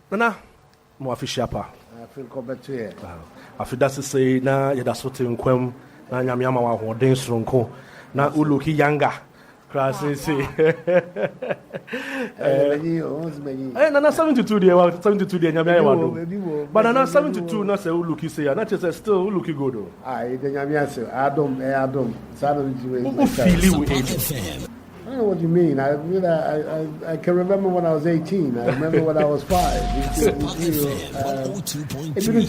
Nana, mo official pa. I feel better here. I feel that's to say na yada sote nkwam na nyamiama wa hoden sronko na uluki younger. Crassi. Nana 72 there, 72 there nyamia wa. But Nana 72 na say uluki say na say still uluki good o. The nyamia say Adam. Who feel with age? I don't know what you mean. I can remember when I was 18. I remember when I was 5.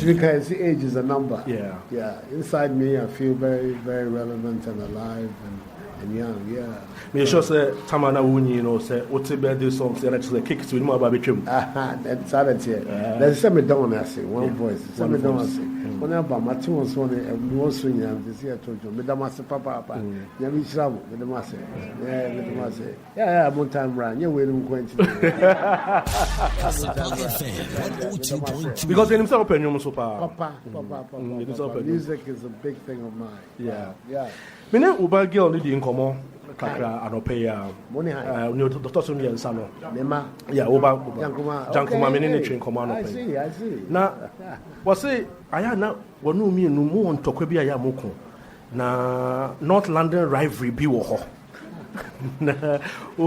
Because age is a number. Yeah. Inside me, I feel very, very relevant and alive and young. Yeah. Me sure say Tamana Wuni, you know, say what's the birthday song? Say that's the kick to him about between. That's it. There's some don't I say one voice. Some don't I say. When I buy my two ones one and one swing and this year told you, Madam Master Papa, Yami Travel, Madam Master. Yeah, Madam Master. Yeah, one time round. You're waiting going to. Because in himself, open your Papa. Music is a big thing of mine. Yeah. Me ne uba girl ni di nkomo kakra anope ya ni doctor so ni ensa no Nema yeah uba jankuma me ne twen nkomo anope I see na wose aya na wonu mi enu mu ntokwa bi aya moko na North London rivalry bi wo ho na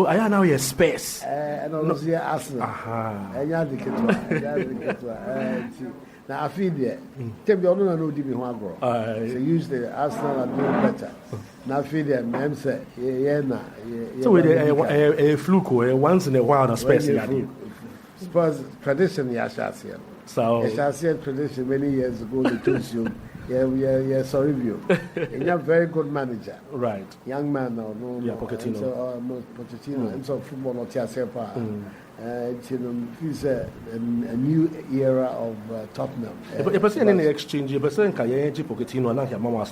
aya na we space and all those here Arsenal enya diketwa now I feel there. Tell me, I don't know the one agro. So usually Arsenal are doing better. Now I feel there, man. Say, so with a fluke, once in a while, a space. Spurs tradition, Yashasian. So Yashasian tradition many years ago. They told you, yeah. Sorry, you. And you're a very good manager, right? Young man, no. Yeah, Pochettino. So Pochettino. And so football, not Yashapa. It's a new era of Tottenham. If I say any exchange, if I say Kayenji Pochettino, and I Mama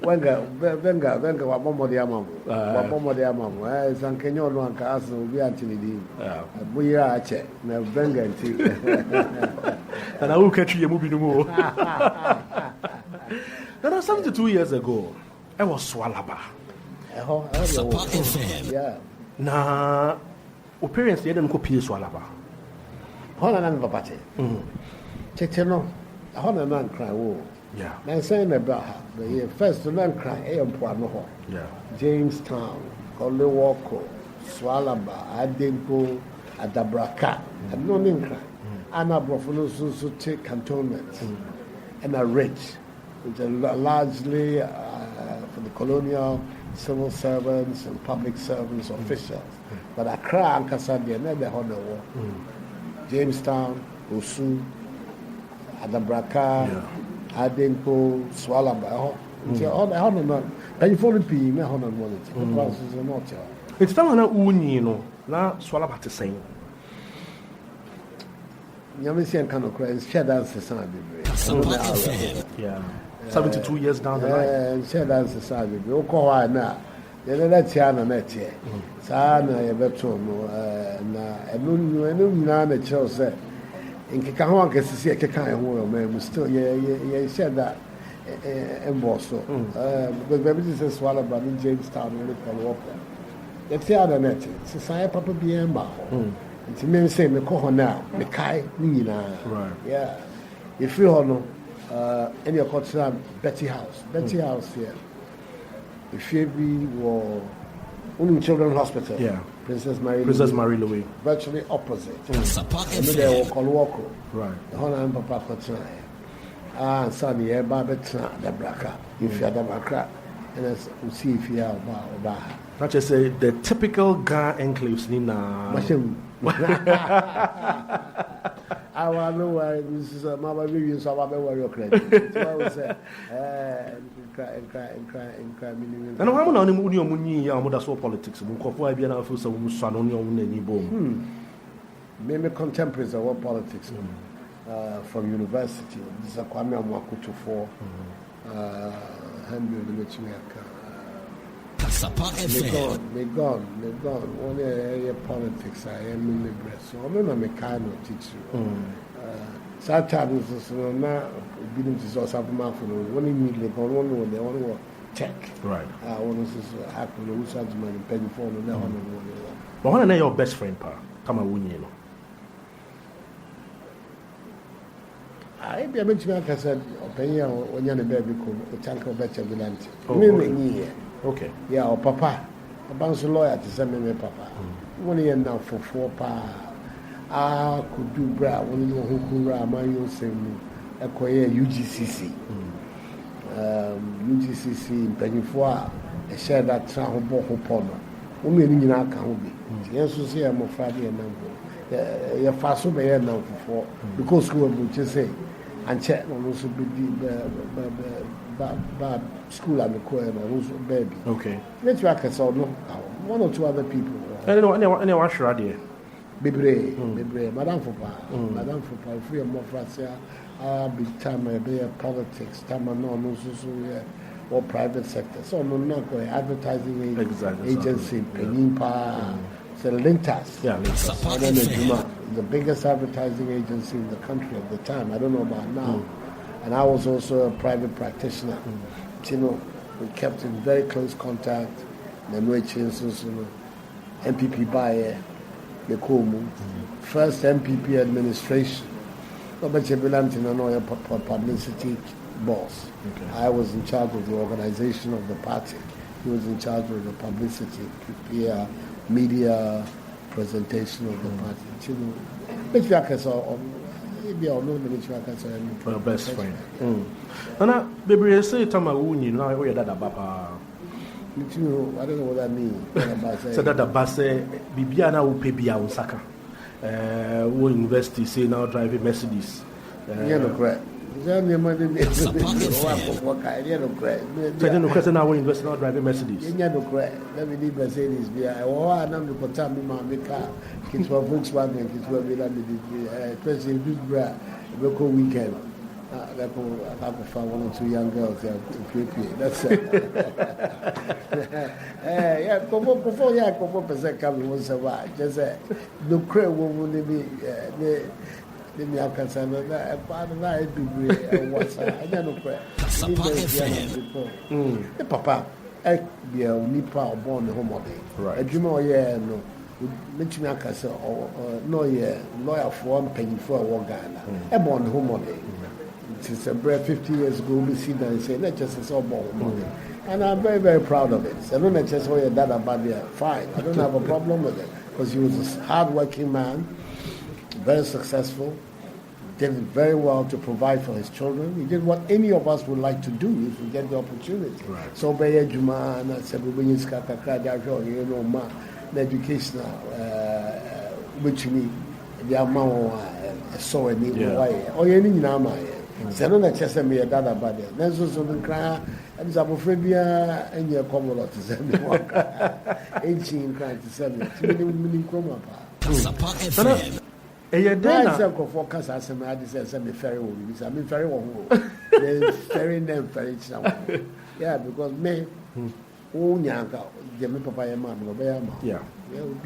Wenger, what Momo de Amamo, what Momo de Amamo, San Kenyon, one castle will be Anthony Dean. We are check, now Wenger and tea. And I will catch you moving more. That was 72 years ago. I was Swalaba. Yeah. Nah. Parents didn't copy Swalaba. Holland Papate. Cheteno, a Holland man cry woe. Yeah. I'm saying about her, but yeah, first the man cry, Poano. Yeah. Jamestown, Kolewoko, Swalaba, Adinko, Adabraka, and no name cry. Anna Brofono so take cantonments and are rich, which are largely for the colonial civil servants and public servants, officials. But Accra and Kasadia never had the war. Jamestown, Osu, Adabraka, Adinko, Swalaba. And you follow P, me on one. It's time na uni no na Swalaba to say. Yamisian kind of cry, share dance society. Yeah. 72 years down the line. Share dance society. Okowa na. Let's hear na net here. Sana ya beto no na enu na na cheo say in keka ho anka sisi e keka e ho man still ye share that embosso because baby this swallow by Jamestown and Paul Walker. Let's hear na net. Sisi papa bi en ba ho. Nti me say me ko ho na me kai ni nyina. Right. Yeah. If you know any of culture Betty House here. The Fiifi were only Children's Hospital. Yeah. Princess Marie Louis. Virtually opposite. And they were Kolwoko. Right. The whole and Papa Kotra. Sonny, Babetta, the Braka. If you are the Braka, and as we see if you are about. Not just say the typical Ga enclaves Nina. I want to know why this is a mama review, so I'm going to credit. So I would say, cry. And I'm not only Muni, I'm not so politics. Why be an officer who son on your own any boom? Maybe contemporaries of politics from university. This is a Kwame Mwakutu for Henry Luchimeka. May God. Only area politics. I am in the breast. So I'm not a kind of teacher. Sometimes it's not being to source of mouth. When you meet the one, they want to check. Right. I want to happen to lose out my penny phone and that one. But when I know your best friend, Pa, come on, you know. I be a mention like I said, opinion when you're a baby cool, a tank of better vigilante. Okay. Yeah, or papa. A bounce lawyer to send me papa. 1 year now for 4 pa. I could do bra when you know who could my own same acquire UGCC. UGCC in Pennyfoa, a share that travel boho only in our county. Yes, you see, I'm a Friday and number. You're fast over now for because who would you say? And check on also be bad school and the choir and also baby. Okay. Let's work us all. No, 1 or 2 other people. I don't know anyone sure idea. Bebre, Madame Fopa, if we are more francia, big time, politics, time, no, so or private sector. So, no, not going advertising agency, Penimpa, Lintas. Yeah, Lintas. The biggest advertising agency in the country at the time. I don't know about now. And I was also a private practitioner. You know, we kept in very close contact. Then we changed, MPP by the Kumu. First MPP administration. But you belong to no publicity boss. Okay. I was in charge of the organization of the party. He was in charge of the publicity, PR, media presentation of the party. You know, maybe I can say, maybe I'll know maybe I can say. My best friend. And baby, say to my wound, you know, where that about. I don't know what that means. So that the bus Bibiana will pay Bia Osaka. Who university say now driving Mercedes. Yeah, no correct. Then the question now we invest now driving Mercedes. Yeah, no correct. Let me leave Mercedes. I know the Potam in my car. Kids were Volkswagen, kids were especially big bra, local weekend. I have found 1 or 2 young girls there to Fiifi. That's it. Yeah, before you come up as a coming once a while, just no credit won't be. Let me have concern that part of that be what's I don't know. Papa, I be a nipa born the home day. Right. A dream no. Mention me can say no lawyer for one penny for a war Ghana. I born the home day. Since 50 years ago, we see that and say, let's just say, money. And I'm very, very proud of it. So I don't just say, that about there. Fine. I don't have a problem with it. Because he was a hard-working man, very successful, did very well to provide for his children. He did what any of us would like to do if we get the opportunity. Right. So, Beye Juma, and I said, the educational, which me, the amount so any way, or any number. So I don't just me a data about it. Then so the cry, and it's apophobia, and you're common to send me 18 crying to send me 2 million chroma. Then forecast as a man says, I'm very old. I'm very old. Very name for each one. Yeah, because me, oh, Yanka, Jimmy Papa, and Mamma, yeah,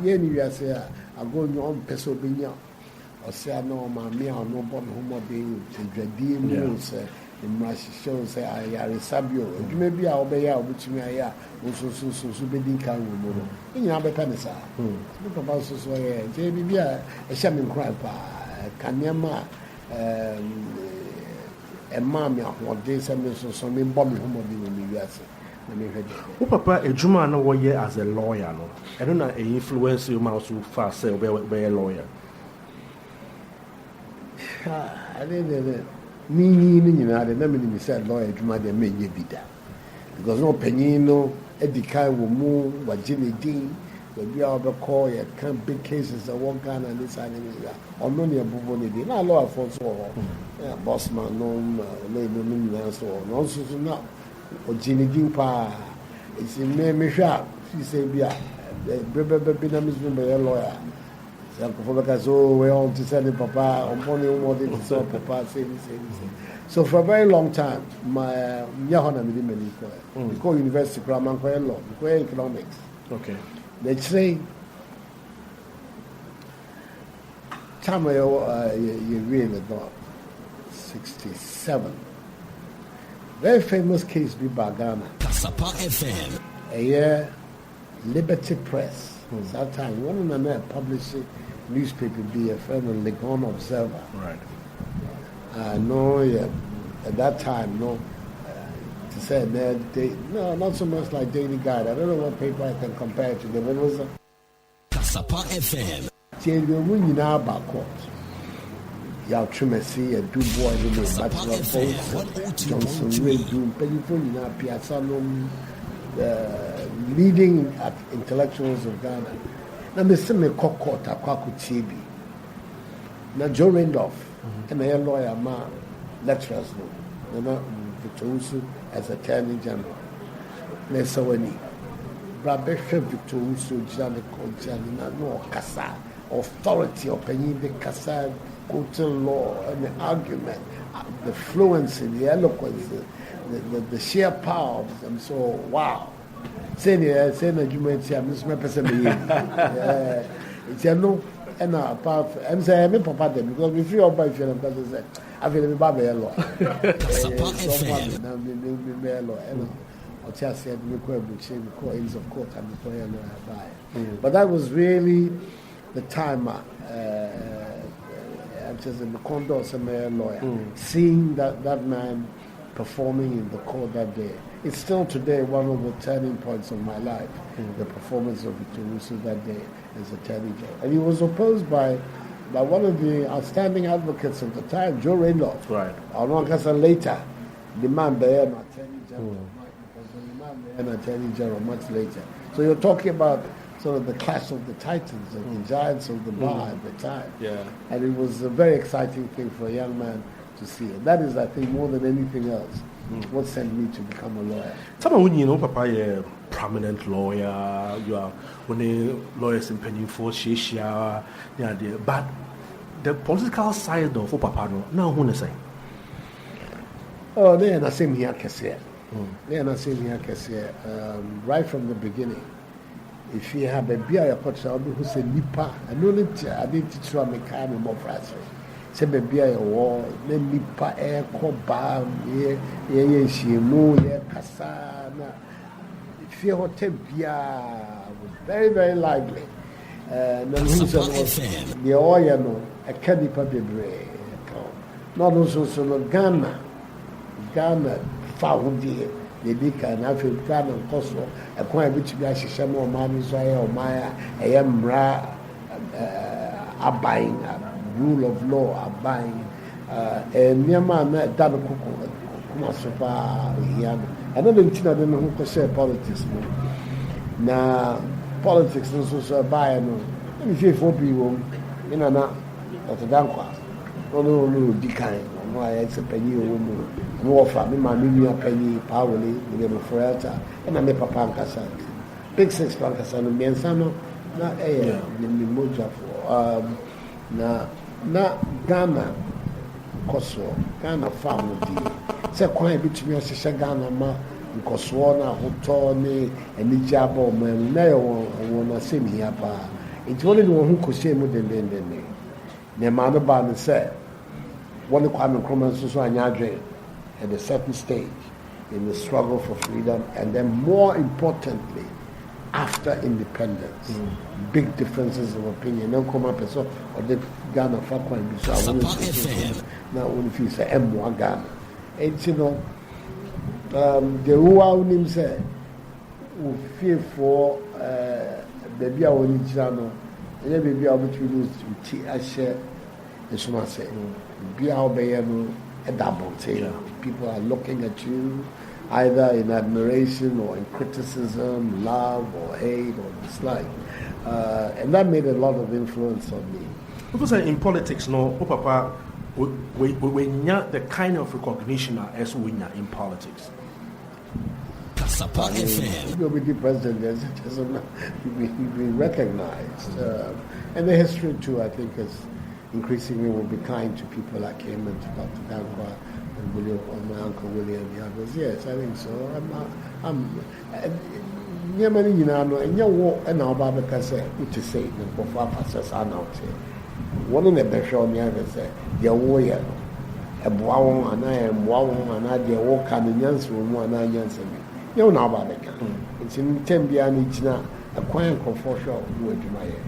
be anywhere, say, I go in your own peso binya. Or say, no, my meal, no born home being to dread news in my shows. I are a sabio. You may be our bay out, which me I also so be can in your penisa. Look about so JB, a shaman cry, Kanyama, a mammy, what they send me so some bomb home in the US. Oh, Papa, a Juma no year as a lawyer, no. I don't know, influence you mouse so fast, say, be a lawyer. I didn't me said lawyer to my may be that. Because no penino, Eddie Kai will move, what Jimmy Dean, will be out of call, you can't big cases that one gun and this animal, or no near Buboni, not lawyer for so, bossman, no, labor, so, nonsense enough. Or Jimmy Dean pa, it's in me sharp, she said, yeah, the lawyer. So to send Papa, Papa, so for a very long time, my Yahana we call University Grammar Law, we call economics. Okay. They say, time you really not 67. Very famous case be Bagana. A year, Liberty Press. Sometimes one of them published newspaper be a friend of Legon Observer. Right. No, yeah, at that time, no. To say no, not so much like Daily Guide. I don't know what paper I can compare it to. There was a Kasapa FM. When you now about court. Yao Trimesi, a Dubois, Bachelor of Boats, Johnson Ray, Pennyful, Piazza, leading intellectuals of Ghana. Now, Mr. McCourt, Akwaku Chibi. Now, Joe Randolph, and a lawyer, lecturers, no, Victor as Attorney General. Nesawani. Brabesha Victor Usu, Janiko, no, Kasa, authority, opinion, the Kasa, courting law, and the argument, the fluency, the eloquence, the sheer power of them. So, wow. Saying you might say, I'm it's a no, and apart from, I'm saying, I'm papa them because we feel by feeling because I feel a baby law. I'll just say, we call ends of court and the prayer by. But that was really the time. I'm just in the condo as a mayor lawyer, seeing that man performing in the court that day. It's still today one of the turning points of my life, the performance of Victor Russo that day as Attorney General. And he was opposed by one of the outstanding advocates of the time, Joe Randolph. Right. Later, the man there, Attorney General, and Attorney General much later. So you're talking about sort of the clash of the titans, of the giants of the bar at the time. Yeah. And it was a very exciting thing for a young man to see. And that is, I think, more than anything else, what sent me to become a lawyer. Tell me, when you know, Papa, you're a prominent lawyer, you are when the lawyers in Penny for Shishia, but the political side of Papa, now who is saying? Oh, they're not saying here, right from the beginning. If you have a beer, who say Nipa, I know that I didn't teach you a kind of more frustrating. Say, baby, I war, then Nipa air, cobam, ye, she moo, ye, Cassana. If you have a beer, was very, very lively. And the reason was the oil, a candy puppy bray. Not also so Ghana, found the Yedika and African and Kosovo, a coin which be a Shishamo, Manusaya, or Maya, a Yamra, abiding, rule of law, abiding, and Yaman, Danakuko, Kumasopa, Yan. I don't know who could say politics. Now, politics is also a buy. Let me say 4 people in an hour at the Dankwa. No, decline. Why it's a penny woman. No offer me my million penny powerly in the Ferrata and I make a pancassan. Big 6 pancassan and Miansano, not a Moja for na Ghana Kosovo, Ghana family. Say quite between us, Ghana ma Kosovo, Hotoni, and Nijabo, man, Nayo, won't see me up. It's only one who could say more than me. The man about the said. One of Kwame Nkrumah at a certain stage in the struggle for freedom, and then more importantly, after independence, big differences of opinion. No come up so or the Ghana Fakwa and Bisa. Now, if you say M1 Ghana, it's the Rua Unim said, who fear for the Bia Onijano, and every Bia which we lose to T. Asher, the Suma said. People are looking at you either in admiration or in criticism, love or hate or dislike. And that made a lot of influence on me. Because in politics, no, Papa, we not the kind of recognition as we are in politics. You'll be the president, you'll be recognized. And the history, too, I think, is increasingly will be kind to people like him and to Dr. Dankwa and William, or my uncle William and the others. Yes, I think so. I'm and your war and our Baba say, which is saying, before passes are now saying. One in the best show me ever say, your warrior, a bow and I am wow and I dear walk and Yans room one I Yans. You know about it. It's in Tembian each now, a quiet comfort show, you to my ear.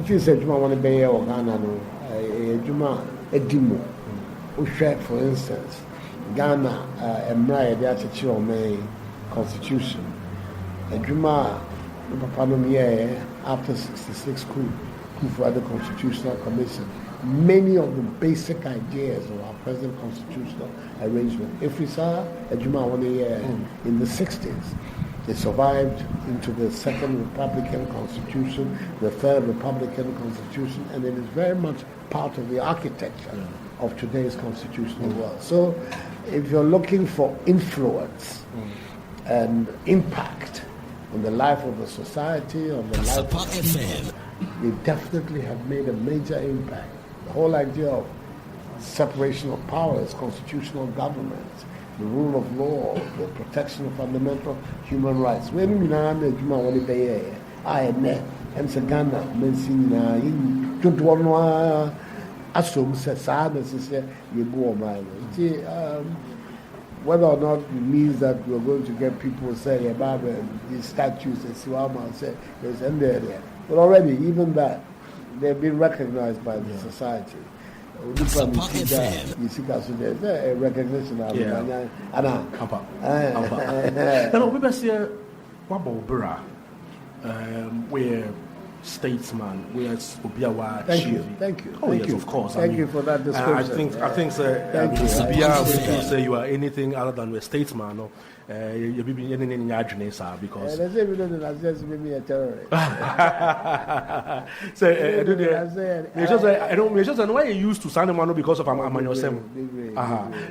If you said you want to be a Ghana, a Juma, a Dimo, For instance, Ghana, Emra, they are on the constitution. Ejuma, after 66 coup for the Constitutional Commission, many of the basic ideas of our present constitutional arrangement. If we saw Ejuma 1 year in the 60s, it survived into the second Republican Constitution, the third Republican Constitution, and it is very much part of the architecture of today's constitutional world. So, if you're looking for influence and impact on the life of the society, on the life of the people, they definitely have made a major impact. The whole idea of separation of powers, constitutional government, the rule of law, the protection of fundamental human rights. When we now have Juma Walibaye, I met and Sagana, Mensina, in 21 assume Sadas is you go on. Whether or not it means that we're going to get people saying about these statues and Siwama say there's end there. But already, even that, they've been recognized by the society. You see, there's a recognition of we're statesman, we're Obiawa. Thank you. Oh, yes, of course. Thank you for that description. I think Sabia, say you are anything other than a statesman, or you'll be in your because. That's just maybe a terrorist. So, I don't know why you used to sign a man because of Amanyosem.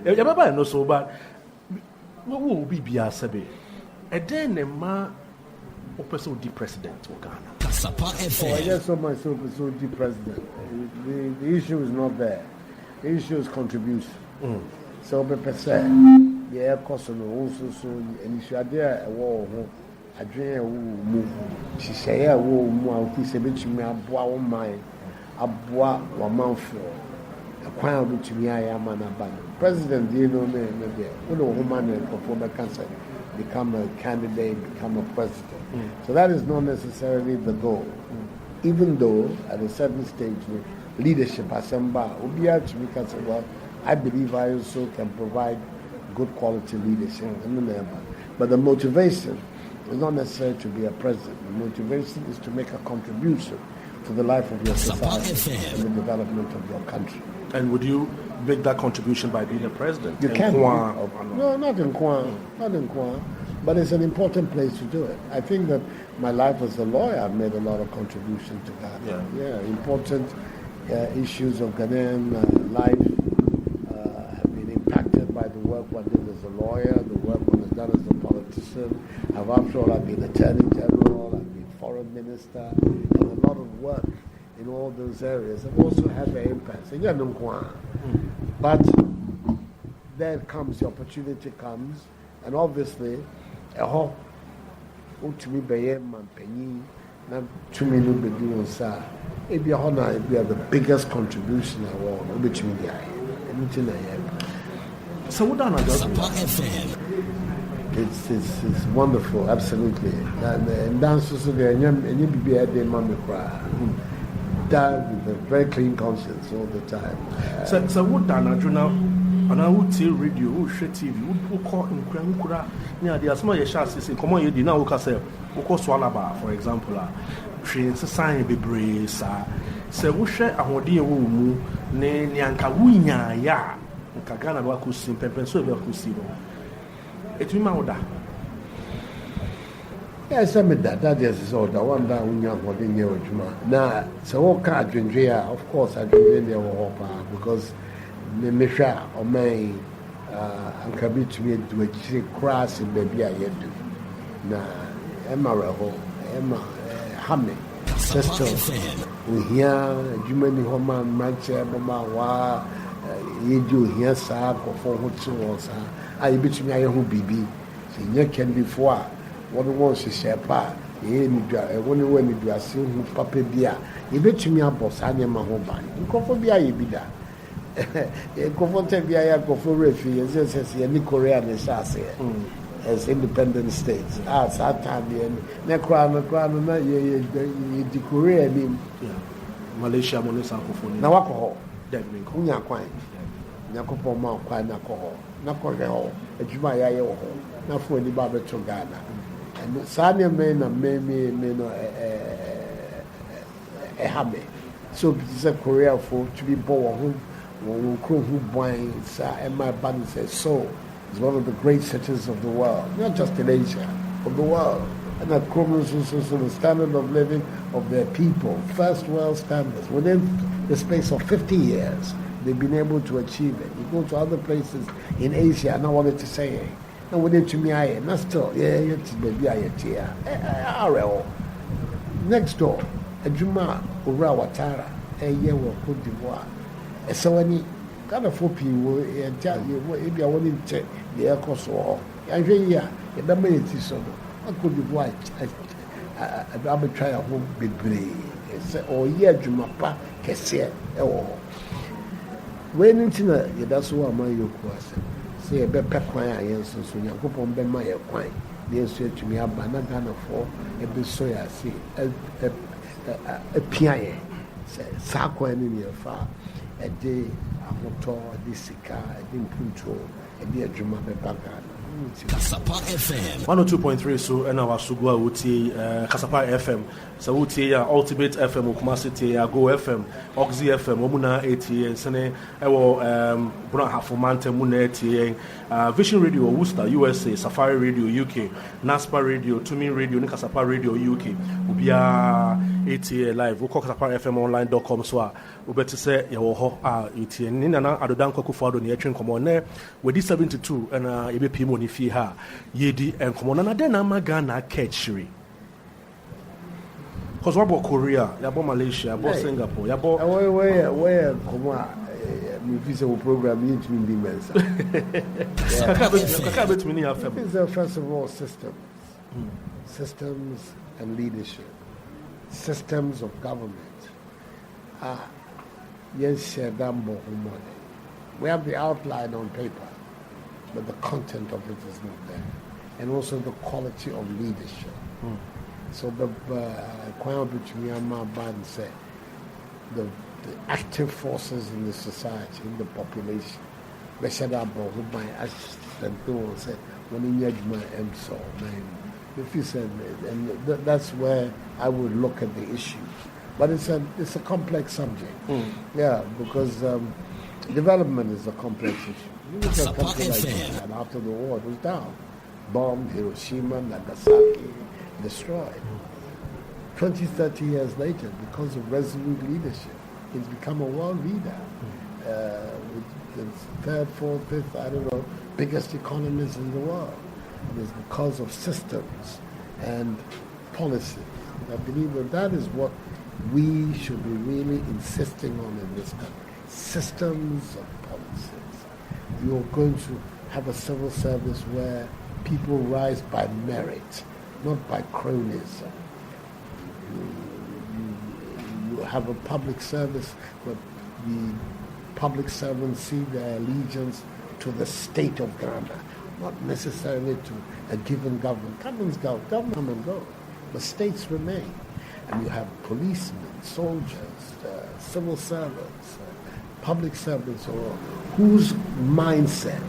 Yeah, no, so, but what will be Biasabe? And then a man. Or person the president of Ghana. I guess so much so the president. The issue is not there. The issue is contribution. So per se, yeah, cost of also so and issue there a war a dream move. She say a war more piece of which me aboa mine, aboa one month for a crown which me I am an abandon. President, you know me, woman for the cancer. Become a candidate, become a president. So that is not necessarily the goal. Even though at a certain stage, leadership, well, I believe I also can provide good quality leadership. But the motivation is not necessarily to be a president. The motivation is to make a contribution to the life of your society and the development of your country. And would you make that contribution by being a president? You can. No, not in Kwan. But it's an important place to do it. I think that my life as a lawyer made a lot of contribution to Ghana. Yeah, important issues of Ghanaian life have been impacted by the work one did as a lawyer, the work one has done as a politician. After all, I've been Attorney General, I've been Foreign Minister, and a lot of work in all those areas have also had their impact. But there comes, the opportunity comes, and obviously, to me, man, penny, not too many be sir. If you're the biggest contribution I want, which me, anything I have. So, what done? It's wonderful, absolutely. And dance also there, and you be a day, mommy cry. With a very clean conscience all the time. So, what done, now? And I would see radio, TV, would call in Krankura near the Asma Yashas. Come on, you did not say, Swalaba, for example, trains a sign be brace. So, we share our dear woman, Nyanka Winya, ya, Kagana Wakusim, Pepper, so Wakusibo. It's me, Mauda. Yes, I mean that is all the one that we have in your Juma. Now, so what can't drink here? Of course, I drink there because. Misha or may and can be to me to a cross in baby. I do. Now, Emma Raho, Emma Hammy, sister, we hear Jimmy Homan, Mancha, Mama, you do here, sir, or for what so was. I bet me I who be. You can be for what was his share part. When you do a sin who papa beer, you bet me a boss, I am a home band. You go for beer, you be that. Comfortable go for refugees as any Korean is as independent states. As that time, the crown, the Korean Malaysia, Monesa, now alcohol, that means quite. Nyankopɔn ma kwan na kɔ hɔ na kɔhwɛ hɔ adwuma yɛayɛ wɔ hɔ na fo ani ba bɛto Ghana ɛno saa nneɛma na me no ɛha me so bi sɛ Koreafo tumi bɔ wɔn kurom ho bwan saa ɛma ɛba no sɛ Seoul is one of the great cities of the world, not just in Asia, of the world. And that kurom so the standard of living of their people, first world standards, within the space of 50 years, they've been able to achieve it. You go to other places in Asia, and I wanted to say, no, we need to me, not still, it's baby, next door, a Juma, Ura Watara, a year of Cote d'Ivoire. So any kind of people, and tell you, if you want to the air cost or I hear, if the minute is so, I could be white. I will try a home be brave. Or yeah, Jumapa, Cassia, or when it's in a that's what my yoke was. Say a better choir, yes, so you go on Ben my wine. They said to me, I'm banana for a bit soya, see a piano, say, Sako in your far. A day, a motor, a disika, a dimpunto, a dear Juma Bagan. Kasapa FM 102.3 so and our Sugua Uti Kasapa FM so Uti Ultimate FM Kumasi Go FM Oxy FM Omuna 80 and Sene Ewo Buna Hafumante Muna 80 Vision Radio Worcester USA Safari Radio UK Naspa Radio Tumi Radio Kasapa Radio UK Ubia 80 live kasapafmonline.com so ubeti say yewo ho iti ni nana adodan Akufo Addo ne atwen komo na wedi 72 na yebepi mo ni fi ha yedi enkomo na den na Ghana catchery cause wabo Korea yabo Malaysia yabo Singapore yabo where komo me visa program you to be mensa kaka bet me ni afem is first of all systems and leadership, systems of government. Yes, we have the outline on paper, but the content of it is not there, and also the quality of leadership. So the the active forces in the society, in the population, if you said, and that's where I would look at the issue. But it's a complex subject. Yeah, because development is a complex issue. You look at a country like Japan after the war, it was down. Bombed, Hiroshima, Nagasaki, destroyed. 20, 30 years later, because of resolute leadership, it's become a world leader. With the third, fourth, fifth, I don't know, biggest economies in the world. It is because of systems and policies. I believe that is what we should be really insisting on in this country. Systems of policies. You're going to have a civil service where people rise by merit, not by cronyism. You have a public service where the public servants see their allegiance to the state of Ghana, not necessarily to a given government. Governments go, government come and go, but states remain. And you have policemen, soldiers, civil servants, public servants, whose mindset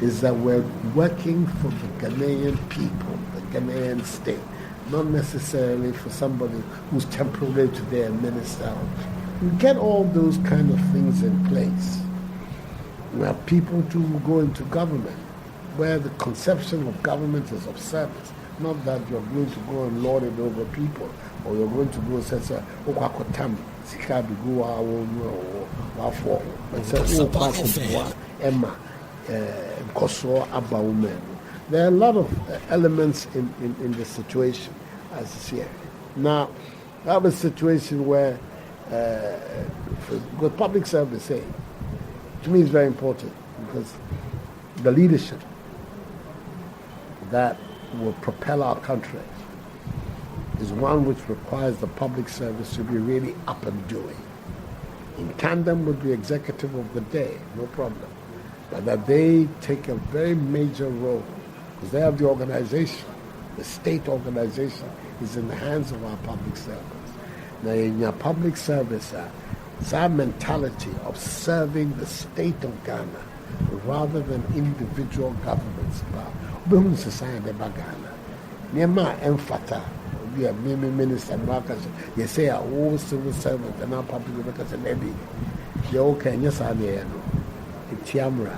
is that we're working for the Ghanaian people, the Ghanaian state, not necessarily for somebody who's temporary to their minister. You get all those kind of things in place. You have people to go into government where the conception of government is of service, not that you're going to go and lord it over people, or you're going to go and say, Okwakotam, Sikabi, Emma, Koso, Abba women. There are a lot of elements in the situation as it's here. Now, I have a situation where with public service, to me is very important because the leadership that will propel our country is one which requires the public service to be really up and doing, in tandem with the executive of the day, no problem, but that they take a very major role because they have the organization. The state organization is in the hands of our public servants. Now, in your public service, That mentality of serving the state of Ghana rather than individual governments. But society about Ghana. Nema emphata. We are minister Marcus. You say all civil servants and now public workers and maybe. You okay, yes, I know. Tiamra,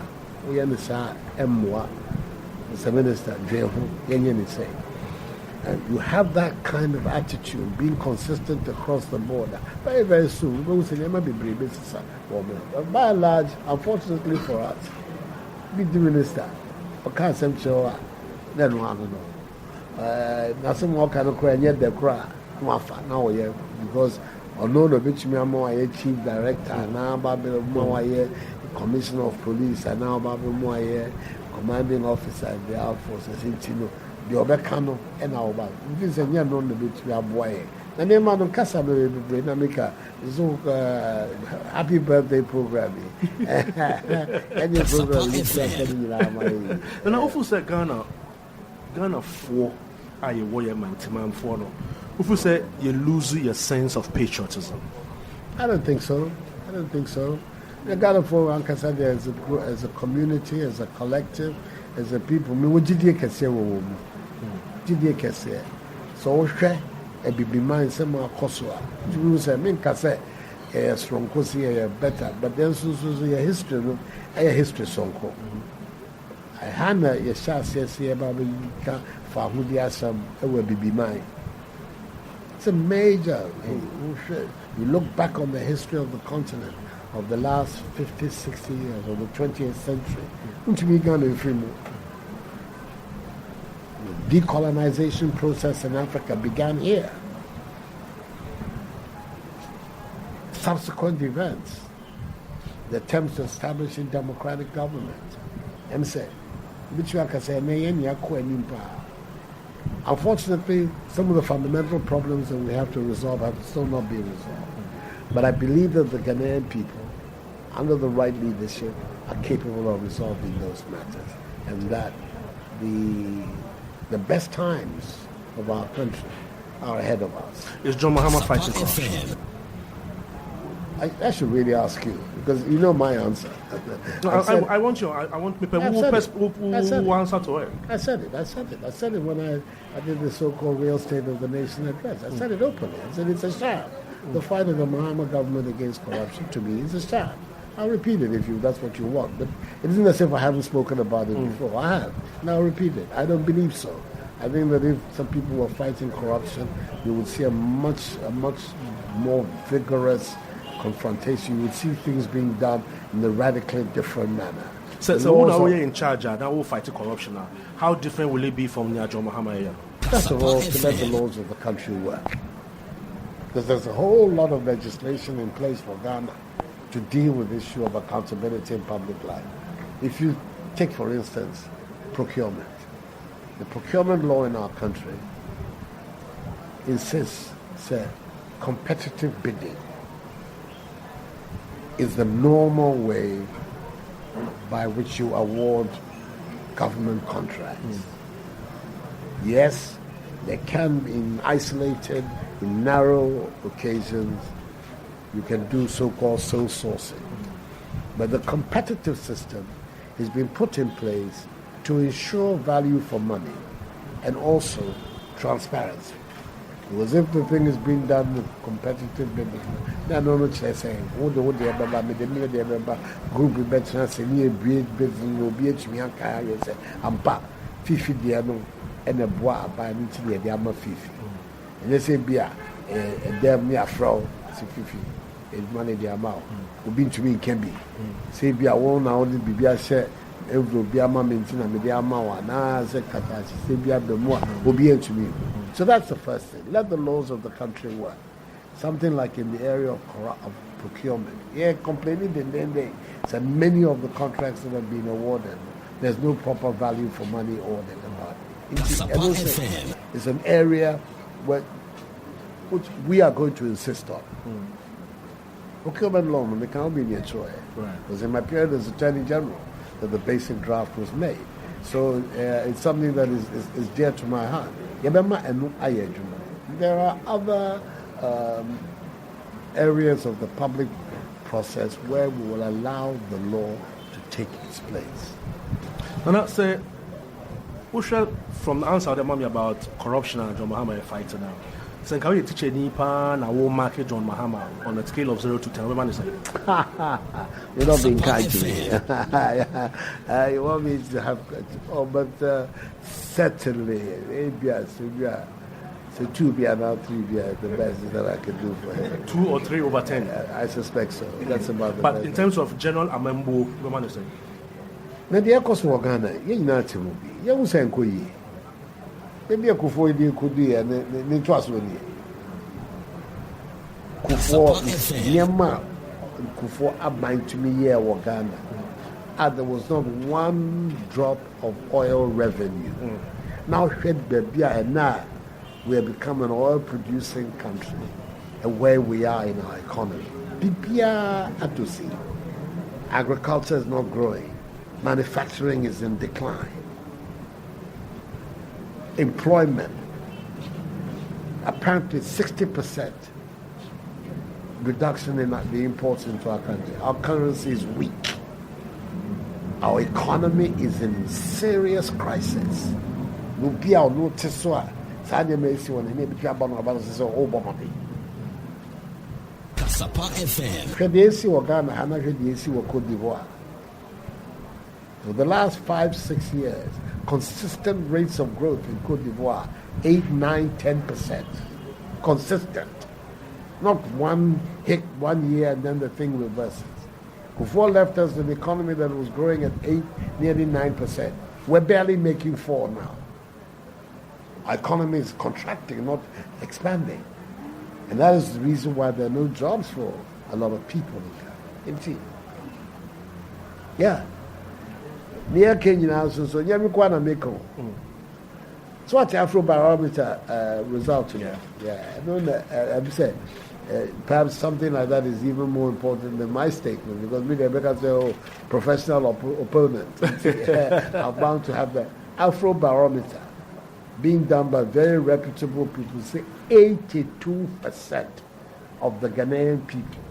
we understand Mwa, the minister, Jehu, Yenyan say. And you have that kind of attitude, being consistent across the border. Very, very soon, we will say there might be brave business. But by and large, unfortunately for us, be the minister, but can't send show then one know. Now some more kind of cry, yet the cry, now because although the bitch me more chief director, now Babylon more commissioner of police, and now Babylon more commanding officer in the Air Force, the Obekano and our back. This is a young on the beach we are boy. The name of the Casabe Namika is happy birthday programming. Any program is and I also said Ghana 4 are your warrior man, Timam 4. Who say you lose your sense of patriotism? I don't think so. The Ghana 4 Ankasa as a community, as a collective, as a people. Me what did you say? So share a baby mind somewhere Kosua. You say me kase strong kosi better, but then so your history no a history sonko. I hana your shall say about you for who the some will be mine. It's a major. You look back on the history of the continent of the last 50, 60 years of the 20th century. Into me Ghana free more. The decolonization process in Africa began here. Subsequent events, the attempts to establish a democratic government. Unfortunately, some of the fundamental problems that we have to resolve have still not been resolved. But I believe that the Ghanaian people, under the right leadership, are capable of resolving those matters, and that the best times of our country are ahead of us. Is John Mahama fighting corruption? I should really ask you, because you know my answer. I want people who answer to it. I said it when I did the so-called real state of the nation address. I said it openly. I said it's a sham. The fight of the Mahama government against corruption, to me, is a sham. I'll repeat it if that's what you want. But it isn't as if I haven't spoken about it before. I have. Now I'll repeat it. I don't believe so. I think that if some people were fighting corruption, you would see a much more vigorous confrontation. You would see things being done in a radically different manner. So who are we in charge now? Who fighting corruption now? How different will it be from John Mahama? First of all, to let the laws of the country work. Because there's a whole lot of legislation in place for Ghana to deal with the issue of accountability in public life. If you take, for instance, procurement. The procurement law in our country insists that competitive bidding is the normal way by which you award government contracts. Yes, they can be in isolated, in narrow occasions, you can do so-called sole sourcing. But the competitive system has been put in place to ensure value for money and also transparency. Because if the thing is being done with competitive bidding, then no they're saying, group better say bidding will be say, I'm back. Fiifi Diano and a bois by the Diama Fiifi. And they say, be a damn near fraud, Fiifi. Money the amount. We've to me can be. Say be a one now only be a share every be a maintain a media amount and as a capacity, say be a the more will be to me. So that's the first thing. Let the laws of the country work. Something like in the area of procurement. Yeah, complaining the so many of the contracts that have been awarded, there's no proper value for money ordered about. It's an area which we are going to insist on. Procurement law, they can't be near Troy. Because in my period as Attorney General, that the basic draft was made. So it's something that is dear to my heart. There are other areas of the public process where we will allow the law to take its place. And I say, from the answer of the mommy about corruption and John Mahama fighting now. So can you teach a nipa na will market John Mahama on a scale of 0 to 10? What man is saying? You're not being kind to me. You want me to have, but certainly, maybe so 2 be now 3 be the best that I can do for him. 2 or 3 over 10. I suspect so. That's about the But best. in terms of general amembo, what man is saying? Now the cost of Ghana, you not to be. You will say Koyi. Maybe a Akufo Addo could be and trust with you. Akufo Nyama Akufo abind to me here or Ghana. And there was not one drop of oil revenue. Now head baby and now we have become an oil producing country and where we are in our economy. Bibia Atosi. Agriculture is not growing. Manufacturing is in decline. Employment, apparently 60% reduction in the imports into our country. Our currency is weak. Our economy is in serious crisis. We'll be our notice. Kasapa FM. For the last 5-6 years, consistent rates of growth in Cote d'Ivoire, 8, 9, 10%. Consistent. Not one hit 1 year and then the thing reverses. Before left us an economy that was growing at 8, nearly 9%. We're barely making 4 now. Our economy is contracting, not expanding. And that is the reason why there are no jobs for a lot of people in Ghana. Yeah. Near Kenya, so you can't make it. So what Afrobarometer result? Yeah. I said perhaps something like that is even more important than my statement because me because they're professional opponent. I'm bound to have the Afrobarometer being done by very reputable people. Say 82% of the Ghanaian people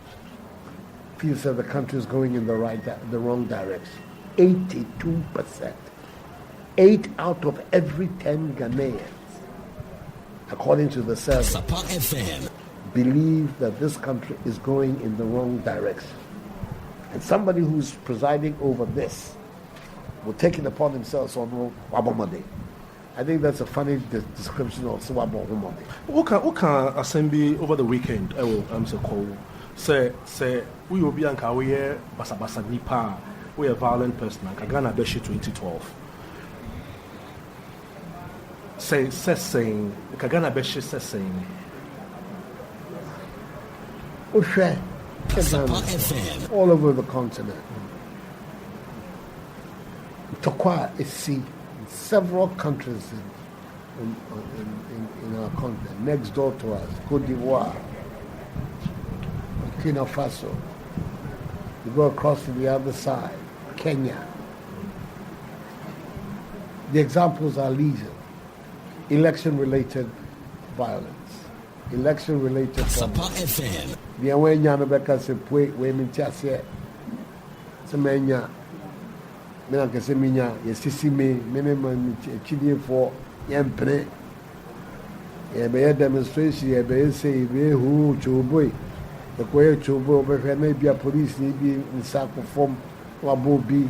feels that the country is going in the wrong direction. 82%. 8 out of every 10 Ghanaians, according to the survey, believe that this country is going in the wrong direction. And somebody who's presiding over this will take it upon himself on Wabomade. I think that's a funny description of Wabomade. What can assembly over the weekend? I'm so cold. Say we will be on Kawiye Basabasa Nipa. We are a violent person. Ghana Beshi 2012. Saying Ghana Beshi saying. All over the continent. Tokwa is seen in several countries in our continent. Next door to us, Cote d'Ivoire, Burkina Faso. You go across to the other side, Kenya. The examples are legion. Election-related violence. Election-related violence. The Awenya Nobeka se pwe we mintiase. Semenya. Mena kese minya yesisi me minimum chidie for yempre. Ye be demonstration ye be say be hu choboy. The quiet chobo over maybe a police need be in sack of form or bobby.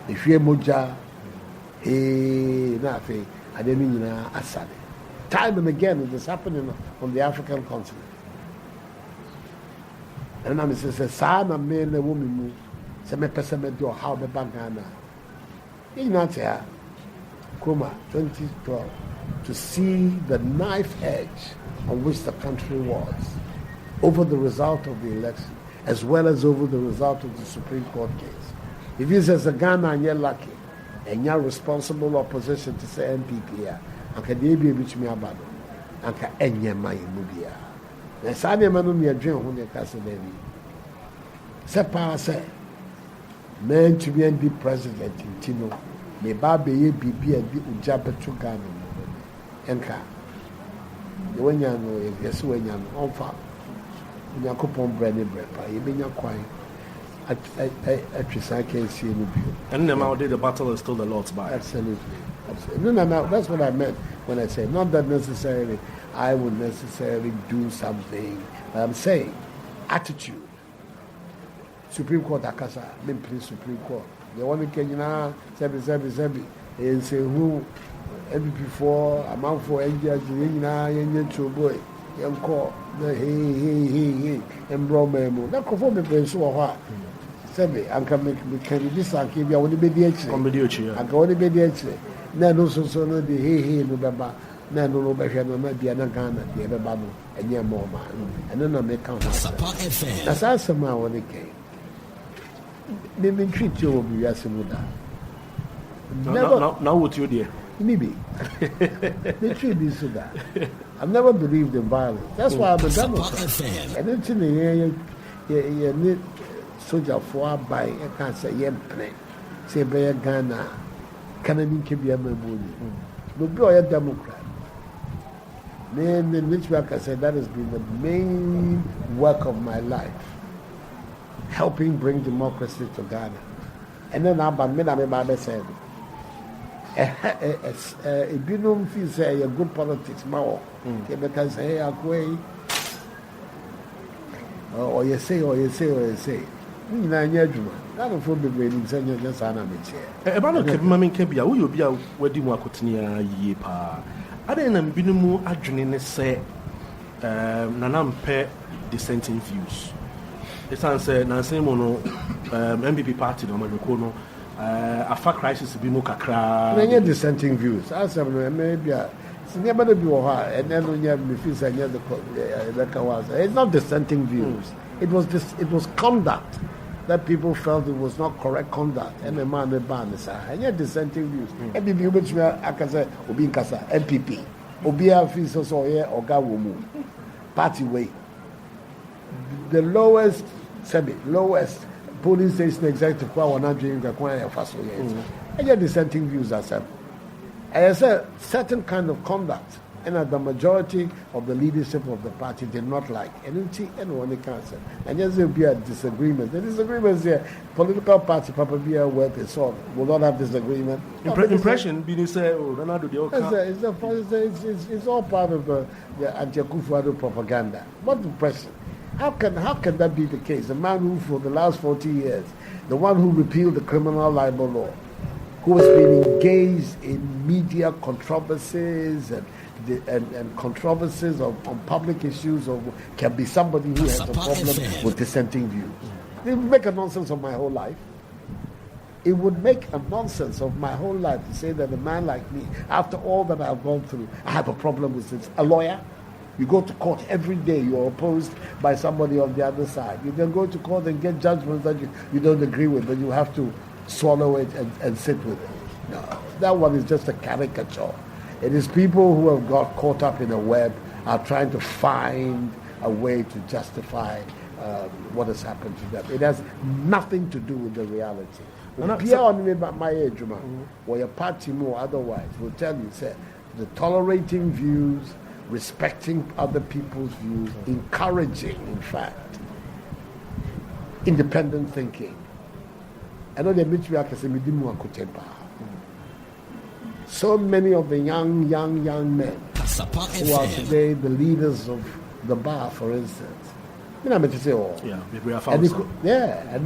If you're moja, nothing, I didn't mean aside. Time and again, it is happening on the African continent. And I'm saying, Sana, man, a woman, some person may do how the bangana. In that year, Kuma 2012, to see the knife edge on which the country was. Over the result of the election, as well as over the result of the Supreme Court case. If you say Ghana and you're lucky, and you're responsible opposition to say NPP, and can they be which me about and can any my mubia. The Sanya Manum your dream when they cast a baby. Sepa say, man to be and be president in Tino, may Babi be and be Ujaba to Ghana. And car. The one you know, yes, when you're on fire. Yakupon Brandy Brepa, you been your coin. At I can see you. And nowadays the battle is still the Lord's battle. Absolutely. No, that's what I meant when I say not that necessarily I would necessarily do something. But I'm saying attitude. Supreme Court Akasa, then please Supreme Court. The one in Kenya, Sebi, and say who before a month for NGA, to boy, young call, hey, and bro, memo. That conform me so hard. Sebi, and can make this and keep your only mediation. I go only mediation. No, so no, the hey, no, Baba. No, better no, maybe an Ghana, the other Babu, and your mama. And then I make count. That's also my one came. They may treat you with Yasimuda. Now, what you dear? Maybe. They treat me so that. I've never believed in violence. That's why I'm a Democrat. And then to me, you need soldier for by a cancer, play. Say, by Ghana, Canadian Kibia Mamuni. But be a Democrat. Then, which work I said, that has been the main work of my life. Helping bring democracy to Ghana. And then I said, if you don't feel say you're good politics, because hey, or you say. That of what the brain is saying, just an amateur. About a Mammy Kebia, who will be a wedding Wakotinia ye pa. I didn't be no more adrenaline say, Nanampe dissenting views. It's answer Nancy Mono, MPP party, no Manukono, a far crisis to be more kakra. Many dissenting views. As maybe it's never to be and then when you have me feel I near the Kawaza. It's not dissenting views. It was conduct that people felt it was not correct conduct. And the man the ban is and yet dissenting views. MPP which I can say Obi Nkasa, MPP. Obi Afis so here or Gawumu. Party way. The lowest police station executive power not doing the choir for so years. And yet dissenting views are set. And I said certain kind of conduct, and the majority of the leadership of the party did not like. And anyone can say. And yes, there will be a disagreement. The disagreements here, political party probably are worth a sort. Will not have disagreement. Impression being say, oh, Ronaldo the it's all part of the anti-Akufo Addo propaganda. What impression? How can that be the case? The man who, for the last 40 years, the one who repealed the criminal libel law, who has been engaged in media controversies and controversies on public issues, or can be somebody who has a problem with dissenting views. It would make a nonsense of my whole life. It would make a nonsense of my whole life to say that a man like me, after all that I've gone through, I have a problem with this. A lawyer. You go to court every day, you're opposed by somebody on the other side. You then go to court and get judgments that you don't agree with, but you have to swallow it and sit with it. No, that one is just a caricature. It is people who have got caught up in a web are trying to find a way to justify what has happened to them. It has nothing to do with the reality. Beyond me, my age, or your party more otherwise will tell you, say, the tolerating views, respecting other people's views, encouraging, in fact, independent thinking. I know so many of the young men who are today the leaders of the bar, for instance. And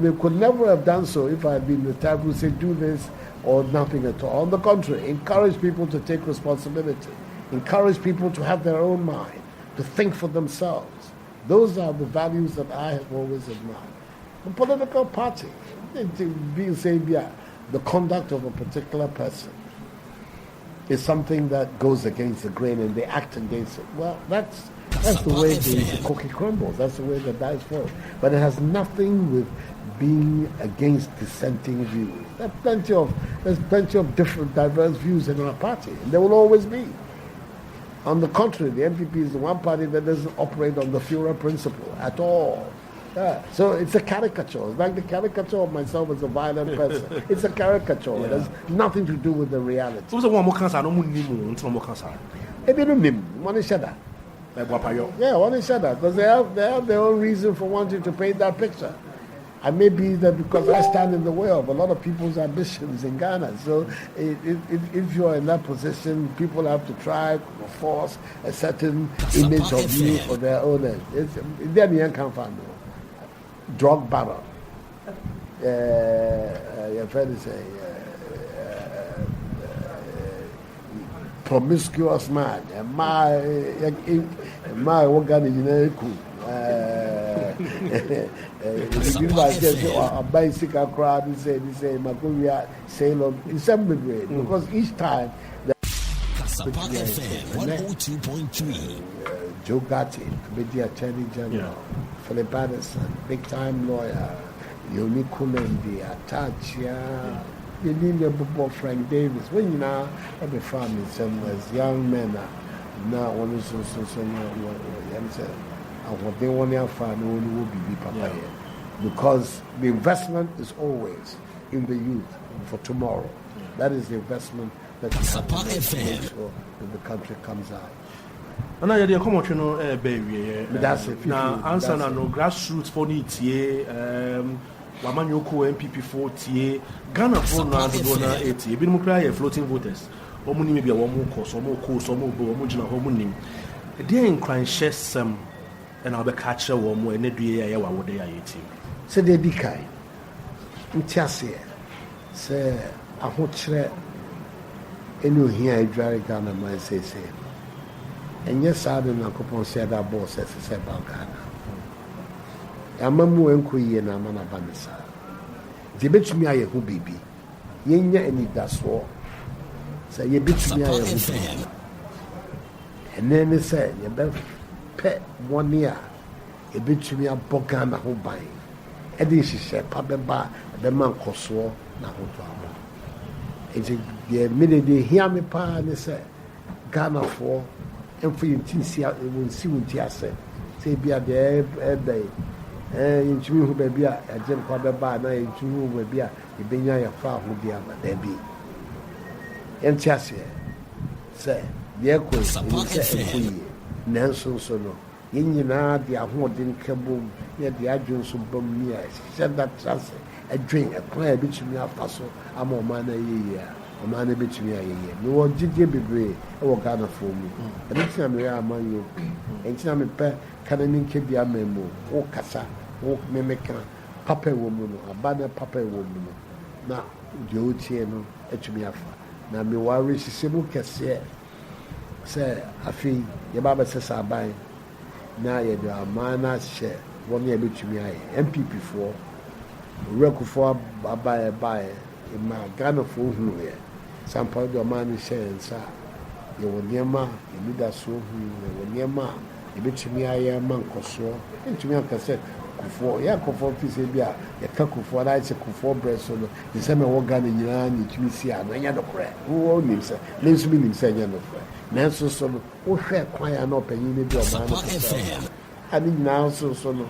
we could never have done so if I had been the type who said do this or nothing at all. On the contrary, encourage people to take responsibility. Encourage people to have their own mind, to think for themselves. Those are the values that I have always admired. The political party, the conduct of a particular person is something that goes against the grain and they act against it. Well, that's the way the cookie crumbles. That's the way the dice fall. But it has nothing with being against dissenting views. There's plenty of different, diverse views in our party, and there will always be. On the contrary, the MPP is the one party that doesn't operate on the Führer principle at all. Yeah. So it's a caricature. It's like the caricature of myself as a violent person. It's a caricature. Yeah. It has nothing to do with the reality. Yeah, I want to say that because they have their own reason for wanting to paint that picture. And maybe that because I stand in the way of a lot of people's ambitions in Ghana. So if you're in that position, people have to try to force a certain image of you for their own end. Then you can't find drug battle. Your friend is promiscuous man. My organ is a bicycle crowd, they say, Maguria, Salem, in some degree, because each time the Kasapa FM 102.3. Joe Gatti, Committee Attorney General, Philip Addison, big time lawyer, Yoni Kulendi, Atachia, you need a book Frank Davis. When you now have a family, some as young men now, one is so, and what they want to find only will be Papa here. Because the investment is always in the youth for tomorrow. That is the investment that you have to make sure that the country comes out. And I had come out, you know, baby. That's it. Now, answer no grassroots for the TA, Wamanyoko MPP 40, Ghana for now, the donor 80. Been more floating voters. Omuni maybe a woman course, or more course, or more Bomujina Homunim. They incline share some. And I'll be catcher or more and they are what they are eating. Say they be kind. Say, I want to any here I drive Ghana, my say. And yes, I don't know, Akufo said that boss says about Ghana. Amamu and Kuyi and Amana Banasa. The bitch me, I who baby. Yenya and it does war. Say, you bitch me, I who. And then they said, you better. Pet 1 year, a bit to me a bogana who buying. And this is a pabba, the man coso, na hoto. It's a minute they hear me pa and they say, Ghana for, and for you to see out, it will see what you say. Say, be at the day, and you who be a gem pabba, and I to you will be a benya far who be a baby. And Chassia say, the echo. Nelson Sono, Yina, the Ahoden Kabum, yet the adjuncts of Bum, said that trust a drink, a prayer between me a passo, a more man a year, a man between me a year. No, did you be brave, or Ghana for me? And it's not me among you, and it's not me pair, can keep the memo, or Cassa, or Memeka, Papa woman, a banner Papa woman. Now, the old channel, et me afa. Now, me worry, she said, say, I feel your Baba says I buy. Now you do a man share 1 year between me MPP for record for buy in my Ghana for who here. Some part of your man is sharing, sir. You will near ma, you need that so who will near ma, you between me I am man coso, and to me I can say, Kufo, Yakufo Pisabia, a Kakufo, I say Kufo Bresson, the same organ in Iran, you see, and I know prayer. Who own himself? Let's mean him saying no prayer. Nanso so no wo hwe kwan ya no panyin ne bi o man no ani now so no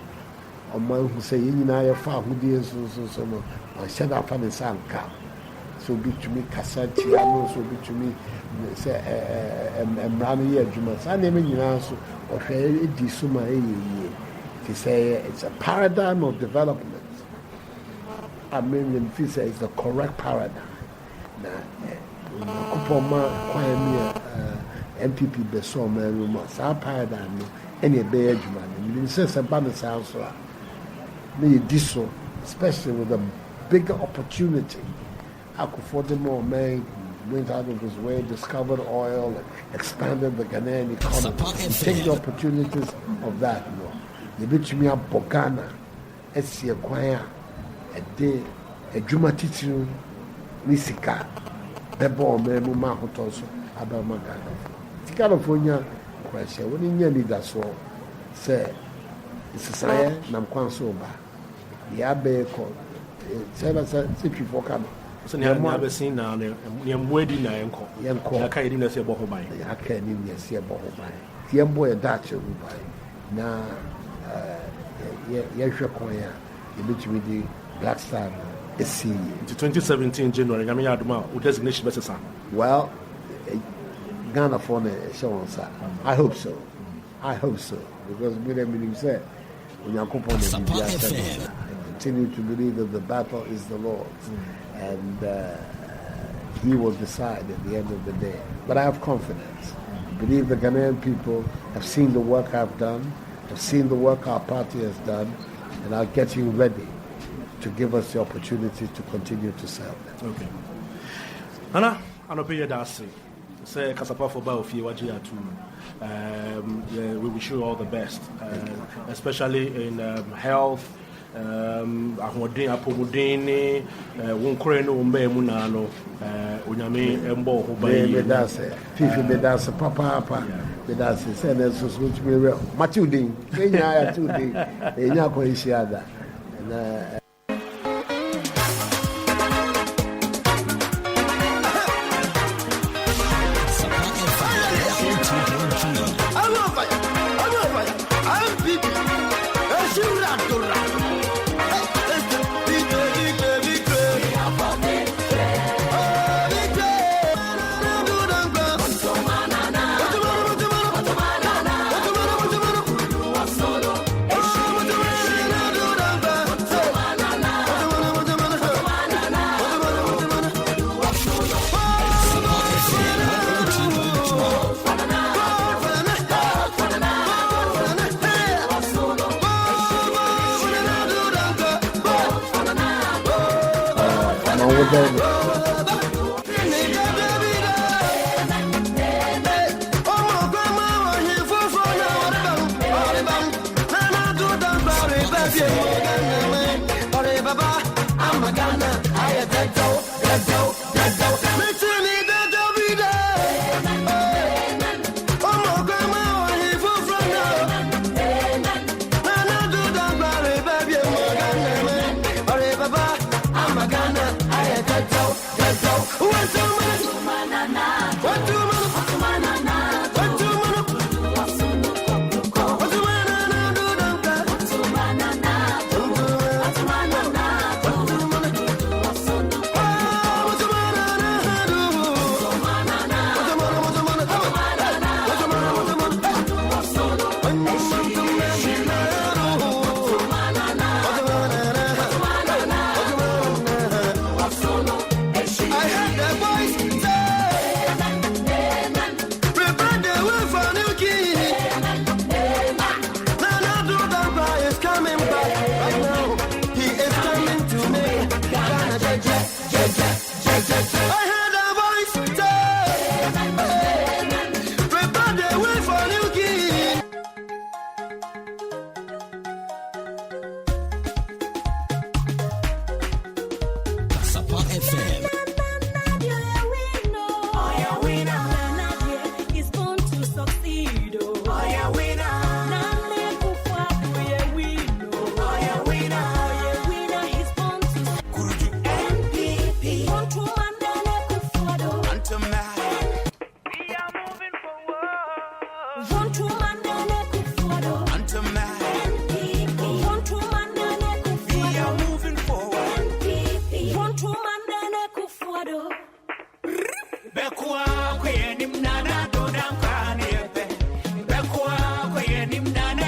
o man hu say nyina ya fa ahudie so no o shada fa ne sanka so bi tumi kasa tia no so bi tumi say emran ye adwuma sa na me nyina so o hwe edi so ma eyeye to say it's a paradigm of development. I mean, if you say it's the correct paradigm. Now, Kupoma kwame MPP beso man room sa paradigm no any be adwuma no mean say ban sound so me diso especially with a bigger opportunity. Akufo Addo more man went out of his way, discovered oil, expanded the Ghanaian economy. Take the opportunities of that. No, you bet me up Bogana, Esi Akwaya, a day, a Juma Titiru, Nisika, Bebo, Mema Hotoso, Abamagana. California, question, when you need that so, say, it's a sire, Namquan Soba, the Abbey called, 7 century for coming. So never seen now, near wedding, I can't even say about my. I can't even see about my. The young boy, a Dutch, who buy. Now, yes, your coin, you bet me the Black Star. It's 2017 January. I mean, I do designation better. Well, Ghana for the show, sir. I hope so. I hope so, because you said, when you continue to believe that the battle is the Lord's, and He will decide at the end of the day. But I have confidence. I believe the Ghanaian people have seen the work I've done, have seen the work our party has done, and are getting ready to give us the opportunity to continue to serve them. Okay. Anna, I don't pay you that. Say Kasapa for Baofi Wajiatu. We wish you all the best, especially in health. Ahmodin apomudini wonkore no mbe mu na no onyame embo ho ba yi Fiifi Benson papa Benson say na so so tumi re matudin enya ya tudin enya ko isiada na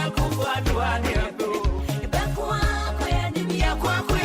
Akufo Addo Talk.